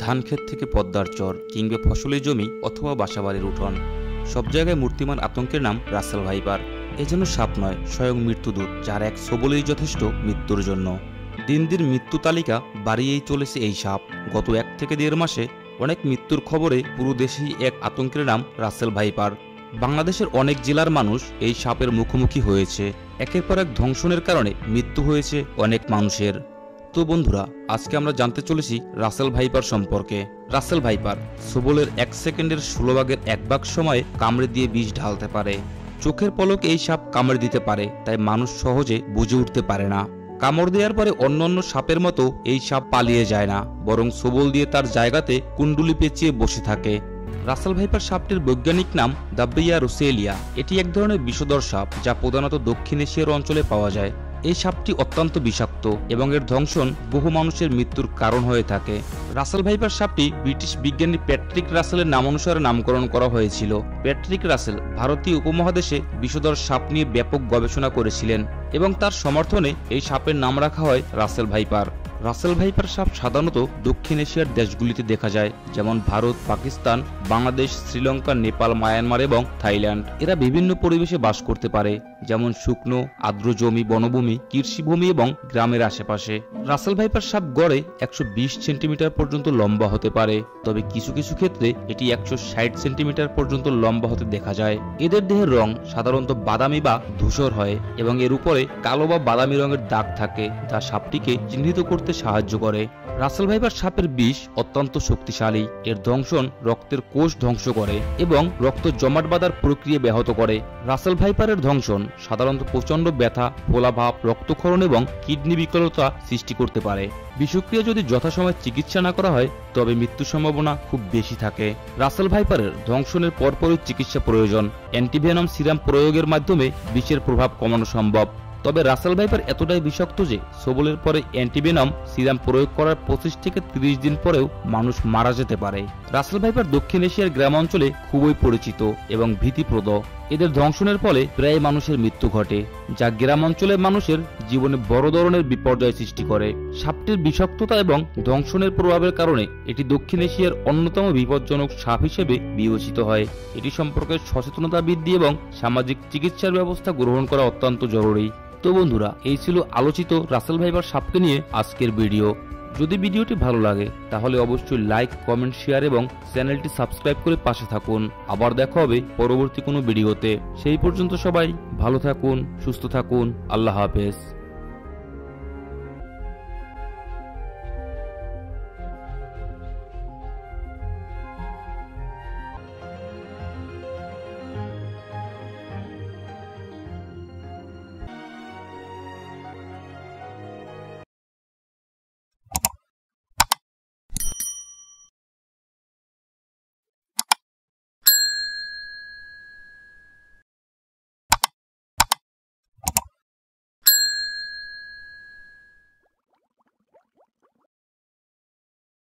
ধানক্ষেত থেকে পদ্মার চর কিংবা ফসলি জমি অথবা বাসাবাড়ির উঠোন, সব জায়গায় মূর্তিমান আতঙ্কের নাম রাসেল ভাইপার। এ যেন সাপ নয়, স্বয়ং মৃত্যুদূত, যার এক ছোবলেই যথেষ্ট মৃত্যুর জন্য। দিন দিন মৃত্যু তালিকা বাড়িয়েই চলেছে এই সাপ। গত 1 থেকে 1.5 মাসে অনেক মৃত্যুর খবরে পুরো দেশেই এক আতঙ্কের নাম রাসেল ভাইপার। বাংলাদেশের অনেক জেলার মানুষ এই সাপের মুখোমুখি হয়েছে। একের পর এক ধ্বংসনের কারণে মৃত্যু হয়েছে অনেক মানুষের। তো বন্ধুরা, আজকে আমরা জানতে চলেছি রাসেল ভাইপার সম্পর্কে। রাসেল ভাইপার ছোবলের 1 সেকেন্ডের 16 ভাগের 1 ভাগ সময়ে কামড়ে দিয়ে বিষ ঢালতে পারে। চোখের পলক এই সাপ কামড়ে দিতে পারে, তাই মানুষ সহজে বুঝে উঠতে পারে না। কামড় দেওয়ার পরে অন্যান্য সাপের মতো এই সাপ পালিয়ে যায় না, বরং ছোবল দিয়ে তার জায়গাতে কুণ্ডুলি পেঁচিয়ে বসে থাকে। রাসেল ভাইপার সাপটির বৈজ্ঞানিক নাম দাব্বিয়া রোসেলিয়া। এটি এক ধরনের বিষধর সাপ, যা প্রধানত দক্ষিণ এশিয়ার অঞ্চলে পাওয়া যায়। এই সাপটি অত্যন্ত বিষাক্ত এবং এর দংশন বহু মানুষের মৃত্যুর কারণ হয়ে থাকে। রাসেল ভাইপার সাপটি ব্রিটিশ বিজ্ঞানী প্যাট্রিক রাসেলের নামানুসারে নামকরণ করা হয়েছিল। প্যাট্রিক রাসেল ভারতীয় উপমহাদেশে বিষধর সাপ নিয়ে ব্যাপক গবেষণা করেছিলেন এবং তার সমর্থনে এই সাপের নাম রাখা হয় রাসেল ভাইপার। রাসেল ভাইপার সাপ সাধারণত দক্ষিণ এশিয়ার দেশগুলিতে দেখা যায়, যেমন ভারত, পাকিস্তান, বাংলাদেশ, শ্রীলঙ্কা, নেপাল, মায়ানমার এবং থাইল্যান্ড। এরা বিভিন্ন পরিবেশে বাস করতে পারে, যেমন শুকনো, আর্দ্র জমি, বনভূমি, কৃষিভূমি এবং গ্রামের আশেপাশে। রাসেল ভাইপার সাপ গড়ে 120 সেন্টিমিটার পর্যন্ত লম্বা হতে পারে, তবে কিছু কিছু ক্ষেত্রে এটি 160 সেন্টিমিটার পর্যন্ত লম্বা হতে দেখা যায়। এদের দেহের রং সাধারণত বাদামি বা ধূসর হয় এবং এর উপরে কালো বা বাদামি রঙের দাগ থাকে, যা সাপটিকে চিহ্নিত করতে সাহায্য করে। রাসেল ভাইপার সাপের বিষ অত্যন্ত শক্তিশালী। এর দংশন রক্তের কোষ ধ্বংস করে এবং রক্ত জমাট বাঁধার প্রক্রিয়া ব্যাহত করে। রাসেল ভাইপারের দংশন সাধারণত প্রচন্ড ব্যথা, ফোলাভাব, রক্তক্ষরণ এবং কিডনি বিকলতা সৃষ্টি করতে পারে। বিষক্রিয়া যদি যথাসময়ে চিকিৎসা না করা হয়, তবে মৃত্যুর সম্ভাবনা খুব বেশি থাকে। রাসেল ভাইপারের দংশনের পরপরই চিকিৎসা প্রয়োজন। অ্যান্টিভেনম সিরাম প্রয়োগের মাধ্যমে বিষের প্রভাব কমানো সম্ভব। তবে রাসেল ভাইপার এতটাই বিষাক্ত যে ছোবলের পরে অ্যান্টিভেনম সিরাম প্রয়োগ করার 25 থেকে 30 দিন পরেও মানুষ মারা যেতে পারে। রাসেল ভাইপার দক্ষিণ এশিয়ার গ্রাম অঞ্চলে খুবই পরিচিত এবং ভীতিপ্রদ। এদের দংশনের ফলে প্রায় মানুষের মৃত্যু ঘটে, যা গ্রাম অঞ্চলের মানুষের জীবনে বড় ধরনের বিপর্যয় সৃষ্টি করে। সাপটির বিষাক্ততা এবং দংশনের প্রভাবের কারণে এটি দক্ষিণ এশিয়ার অন্যতম বিপজ্জনক সাপ হিসেবে বিবেচিত হয়। এটি সম্পর্কে সচেতনতা বৃদ্ধি এবং সামাজিক চিকিৎসার ব্যবস্থা গ্রহণ করা অত্যন্ত জরুরি। তো বন্ধুরা, এই ছিল আলোচিত রাসেল ভাইপার সাপকে নিয়ে আজকের ভিডিও। যদি ভিডিওটি ভালো লাগে তাহলে অবশ্যই লাইক, কমেন্ট, শেয়ার এবং চ্যানেলটি সাবস্ক্রাইব করে পাশে থাকুন। আবার দেখা হবে পরবর্তী কোনো ভিডিওতে। সেই পর্যন্ত সবাই ভালো থাকুন, সুস্থ থাকুন। আল্লাহ হাফেজ।